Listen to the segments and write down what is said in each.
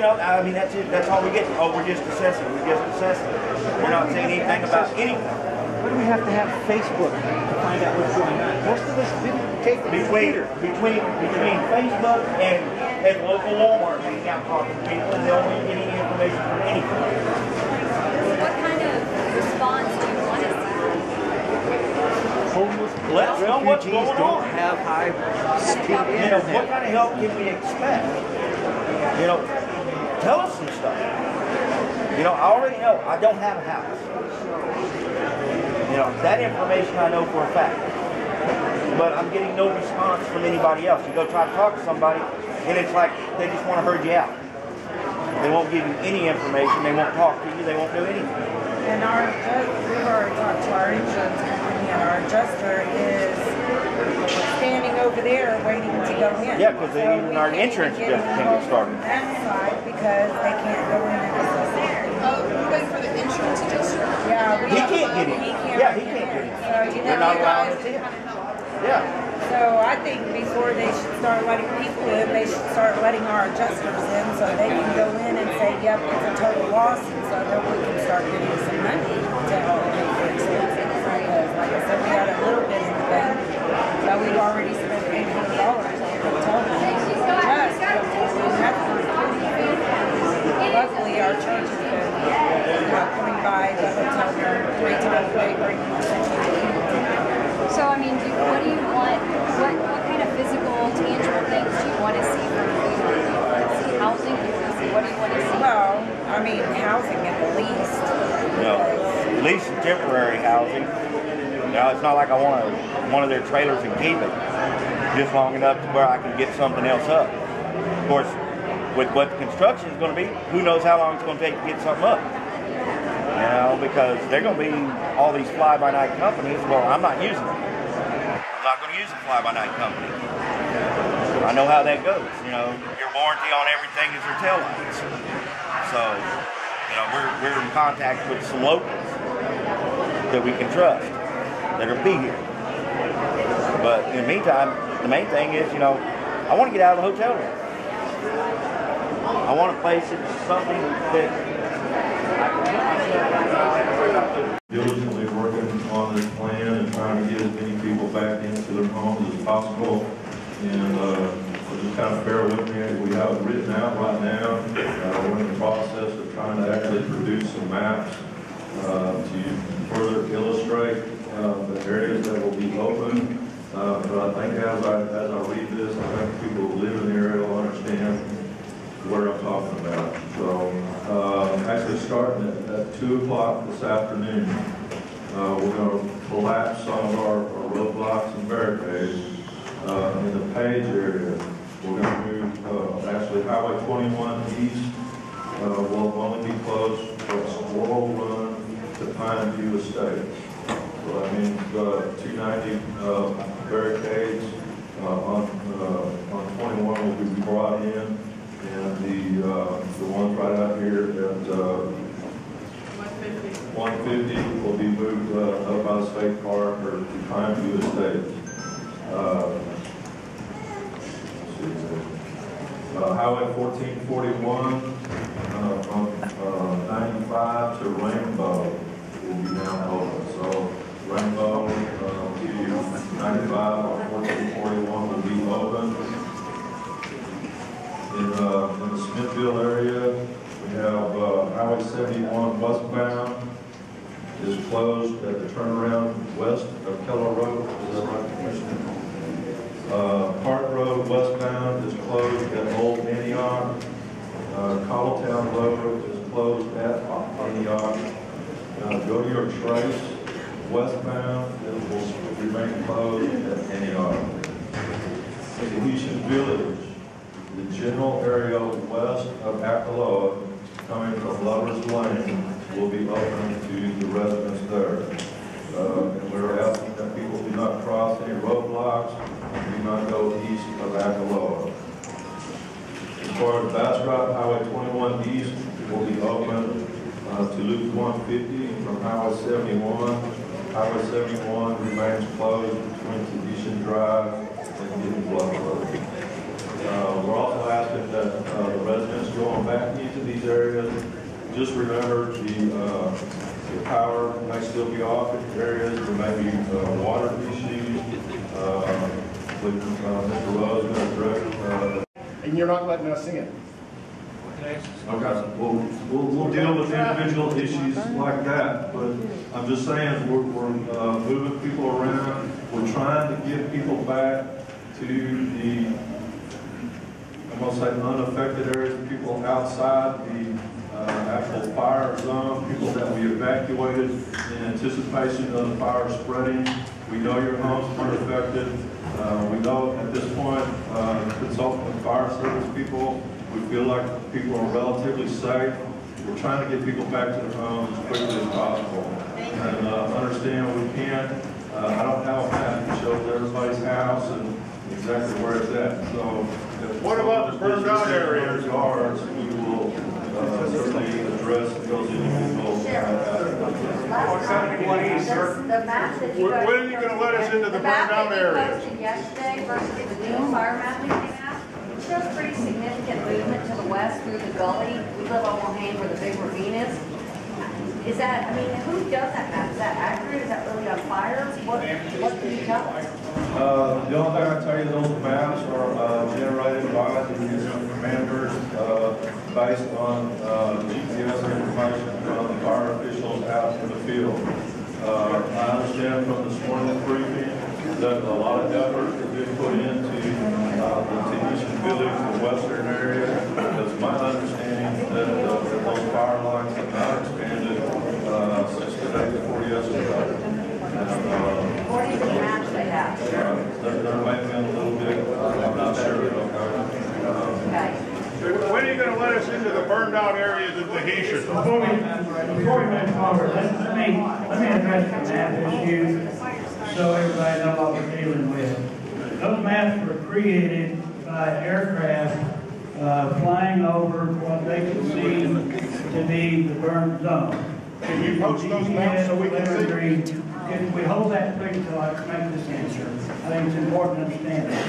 know, I mean, that's it. That's all we get. Oh, we're just assessing. We're just assessing. We're not saying anything about anything. Why do we have to have Facebook to find out what's going on? Most of us didn't take between Facebook and local Walmart hanging out talking to people, and they don't get any information from anything. What kind of response do you want to see? Homeless Let us know what's refugees going don't on. have high-speed You know, internet. what kind of help can we expect? You know, tell us some stuff. You know, I already know I don't have a house. You know, that information I know for a fact. But I'm getting no response from anybody else. You go try to talk to somebody, and it's like they just want to herd you out. They won't give you any information. They won't talk to you. They won't do anything. And we've already talked to our insurance company, and our adjuster is standing over there waiting to go in. Yeah, because even our insurance adjuster can't get started. On that side because they can't go in and assess it. Oh, you're waiting for the insurance adjuster? Yeah, He can't get in. Yeah, he can't get in. So, you know, They're not you allowed guys, to see it. Yeah. so I think before they should start letting people in, they should start letting our adjusters in so they can go in and say, yep, it's a total loss, and so then we can start getting some money to help pay for expenses. Because, like I said, we got a little bit in the bank, so we've already spent $800 on hotel money. Luckily, our church has been coming by the hotel room 3 times a day, bringing us So, I mean, what do you want? What kind of physical, tangible things do you want to see from the people? Do you want to see housing? Do you want to see, what do you want to see? Well, I mean, housing at the least. No, at least some temporary housing. Now, it's not like I want one of their trailers and keep it just long enough to where I can get something else up. Of course, with what the construction is going to be, who knows how long it's going to take to get something up. You know, because they're going to be all these fly-by-night companies. Well, I'm not using them. I'm not going to use a fly-by-night company. I know how that goes. You know, your warranty on everything is your tail lights. So, you know, we're in contact with some locals that we can trust that will be here. But in the meantime, the main thing is, you know, I want to get out of the hotel room. I want a place that's something that I can get myself. Diligently working on this plan and trying to get as many people back into their homes as possible. And so just kind of bear with me. We have it written out right now. We're in the process of trying to actually produce some maps to further illustrate the areas that will be open. But I think as I read this, I think people who live in the area will understand where I'm talking about. So actually starting at 2 o'clock this afternoon, we're going to collapse some of our roadblocks and barricades. In the Page area, we're going to move, actually Highway 21 east will only be closed from Squirrel Run to Pine View Estates. So that means 290 barricades on 21 will be brought in, and the ones right out here at 150 will be moved up by the State Park or to Pine View Estates. Highway 1441 from 95 to Rainbow will be now open. So Rainbow to 95 or 1441 will be open. In the Smithville area, we have Highway 71 westbound is closed at the turnaround west of Keller Road. Is that right, Commissioner? Park Road westbound is closed at Old Antioch. Cottletown Road is closed at Antioch. Go to your Trace westbound, it will remain closed at Antioch. Tahitian Village, the general area west of Akaloa, coming from Lover's Lane, will be open to the residents there. And we're asking that people do not cross any roadblocks and do not go east of Akaloa. As far as Bastrop, Highway 21 east will be open to Loop 150 from Highway 71. Highway 71 remains closed between Tahitian Drive and Hidden Bluff Road. We're also asking that the residents going back into these areas. Just remember the power may still be off in areas. There may be water issues. Mr. Lowe's going to direct. And you're not letting us in. Okay, we'll deal with individual issues like that, but I'm just saying we're moving people around. We're trying to get people back to the, I'm going to say, unaffected areas, people outside the actual fire zone, people that we evacuated in anticipation of the fire spreading. We know your homes were affected. We know at this point, consulting with fire service people, we feel like people are relatively safe. We're trying to get people back to their homes as quickly as possible. And understand we can't, I don't have a map that shows everybody's house and exactly where it's at. So, what about the burned out areas? We will certainly address those individuals. The map that you guys, when are you going to let us into the burned out areas? The map that you posted yesterday versus the new fire map we came out, it shows pretty significant movement to the west through the gully. We live on Walhus where the big ravine is. Is that, I mean, who does that map? Is that accurate? Is that really on fire? What can you tell us? The only thing I tell you, those maps are generated by the commanders based on GPS information from the fire officials out in the field. I understand from this morning's briefing that a lot of effort has been put into the Tahitian village, the western area. It's my understanding that those fire lines have not expanded since the day before yesterday. According to the maps they have. There might have been a little bit, I'm not sure. Okay. When are you going to let us into the burned out areas of Tahitian? Before we move forward, let me address the map issue so everybody knows what we're dealing with. Those maps were created by aircraft flying over what they could see to be the burned zone. Can you post those maps so we can see? Can we hold that please until I make this answer? I think it's important to understand that.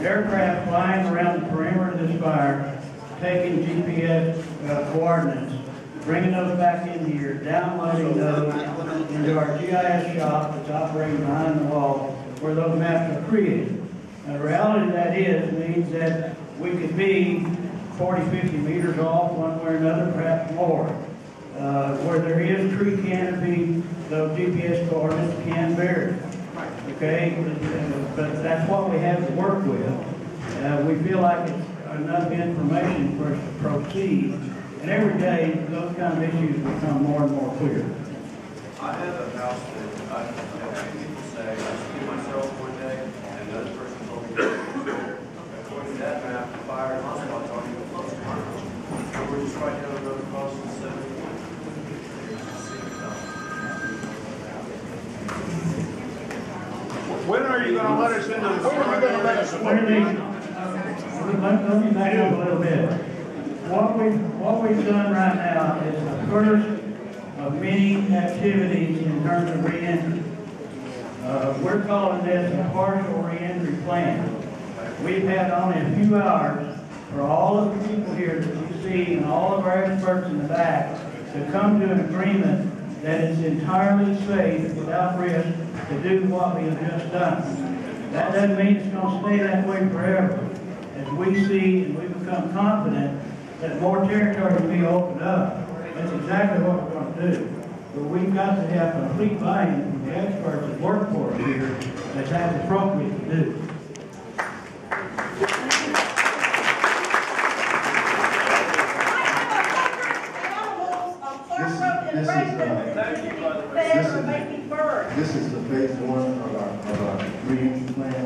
Aircraft flying around the perimeter of this fire, taking GPS coordinates, bringing those back in here, downloading those into our GIS shop that's operating behind the wall where those maps are created. Now, the reality of that means that we could be 40, 50 meters off one way or another, perhaps more. Where there is tree canopy, those GPS coordinates can vary. Okay, but that's what we have to work with. We feel like it's enough information for us to proceed, and every day those kind of issues become more and more clear. I have a house that I have people say, I see myself one day, and another person told me, according to that map, the fire and hotspots aren't even close to mine. So we're just right down the road across the 7. When are you going to let us into the burned out areas of Let me back up a little bit. What we've done right now is the first of many activities in terms of reentry. We're calling this a partial reentry plan. We've had only a few hours for all of the people here that you see and all of our experts in the back to come to an agreement that it's entirely safe without risk to do what we have just done. That doesn't mean it's going to stay that way forever. As we see and we become confident that more territory will be opened up, that's exactly what we're going to do. But we've got to have complete buy-in from the experts that work for us here that that's appropriate to do. This is the phase one of our reentry plan.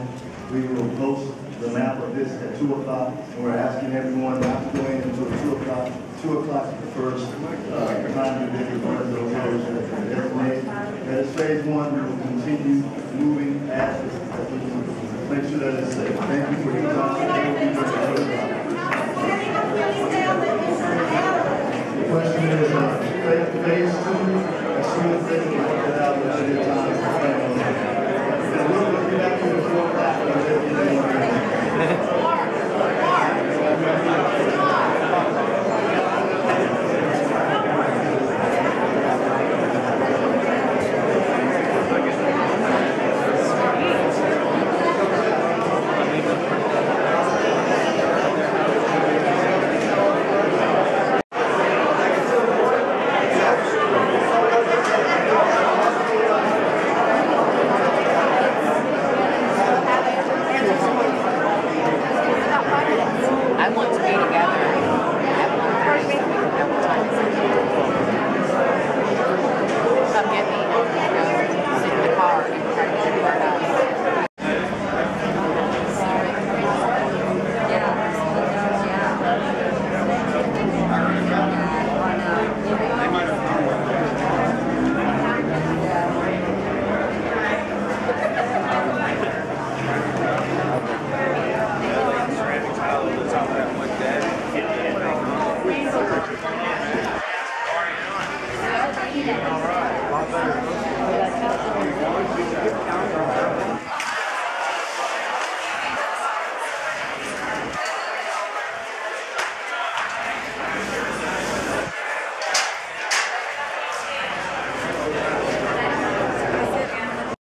We will post the map of this at 2 o'clock, and we're asking everyone not to go in until 2 o'clock. 2 o'clock is the first time that we want those areas designated. That is phase one. We will continue moving as we can make sure that it's safe. Thank you for your time. The question is phase two.